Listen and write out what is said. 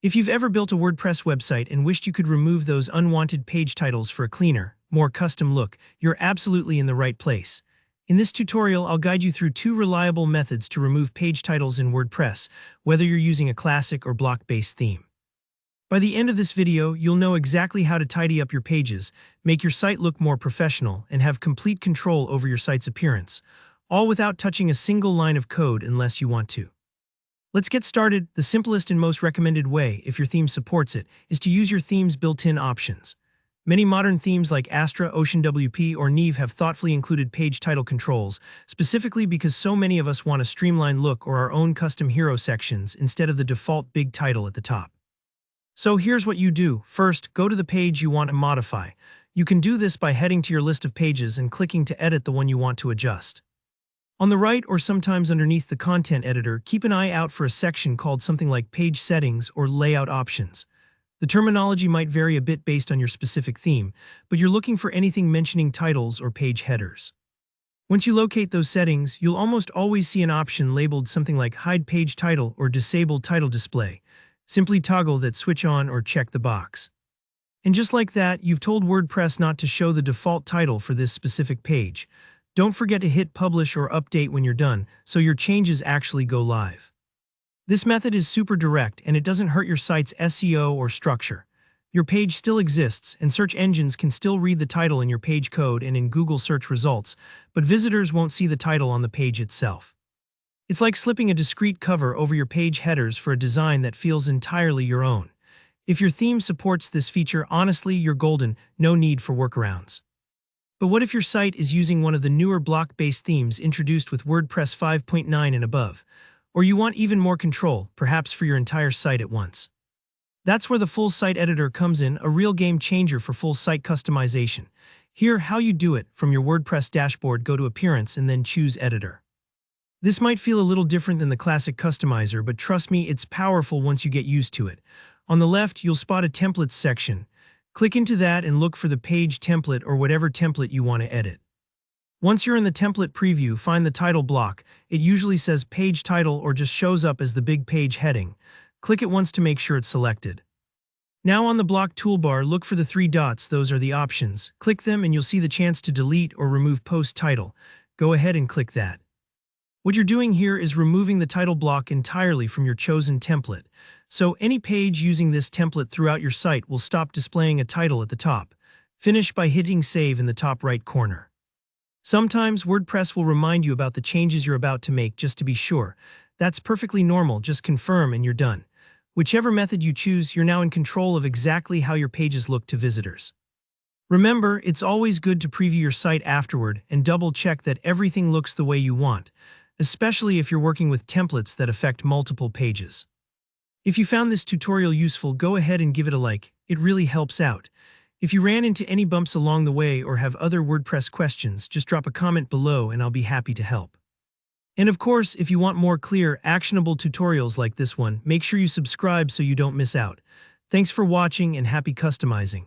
If you've ever built a WordPress website and wished you could remove those unwanted page titles for a cleaner, more custom look, you're absolutely in the right place. In this tutorial, I'll guide you through 2 reliable methods to remove page titles in WordPress, whether you're using a classic or block-based theme. By the end of this video, you'll know exactly how to tidy up your pages, make your site look more professional, and have complete control over your site's appearance, all without touching a single line of code unless you want to. Let's get started. The simplest and most recommended way, if your theme supports it, is to use your theme's built-in options. Many modern themes like Astra, OceanWP, or Neve have thoughtfully included page title controls, specifically because so many of us want a streamlined look or our own custom hero sections instead of the default big title at the top. So here's what you do. First, go to the page you want to modify. You can do this by heading to your list of pages and clicking to edit the one you want to adjust. On the right, or sometimes underneath the content editor, keep an eye out for a section called something like Page Settings or Layout Options. The terminology might vary a bit based on your specific theme, but you're looking for anything mentioning titles or page headers. Once you locate those settings, you'll almost always see an option labeled something like Hide Page Title or Disable Title Display. Simply toggle that switch on or check the box. And just like that, you've told WordPress not to show the default title for this specific page. Don't forget to hit Publish or Update when you're done, so your changes actually go live. This method is super direct and it doesn't hurt your site's SEO or structure. Your page still exists, and search engines can still read the title in your page code and in Google search results, but visitors won't see the title on the page itself. It's like slipping a discrete cover over your page headers for a design that feels entirely your own. If your theme supports this feature, honestly, you're golden, no need for workarounds. But what if your site is using one of the newer block-based themes introduced with WordPress 5.9 and above? Or you want even more control, perhaps for your entire site at once? That's where the Full Site Editor comes in, a real game changer for full site customization. Here, how you do it. From your WordPress dashboard, go to Appearance and then choose Editor. This might feel a little different than the classic customizer, but trust me, it's powerful once you get used to it. On the left, you'll spot a Templates section. Click into that and look for the page template or whatever template you want to edit. Once you're in the template preview, find the title block. It usually says Page Title or just shows up as the big page heading. Click it once to make sure it's selected. Now on the block toolbar, look for the 3 dots. Those are the options. Click them and you'll see the chance to delete or remove post title. Go ahead and click that. What you're doing here is removing the title block entirely from your chosen template. So any page using this template throughout your site will stop displaying a title at the top. Finish by hitting Save in the top right corner. Sometimes WordPress will remind you about the changes you're about to make just to be sure. That's perfectly normal, just confirm and you're done. Whichever method you choose, you're now in control of exactly how your pages look to visitors. Remember, it's always good to preview your site afterward and double-check that everything looks the way you want, especially if you're working with templates that affect multiple pages. If you found this tutorial useful, go ahead and give it a like. It really helps out. If you ran into any bumps along the way or have other WordPress questions, just drop a comment below and I'll be happy to help. And of course, if you want more clear, actionable tutorials like this one, make sure you subscribe so you don't miss out. Thanks for watching and happy customizing.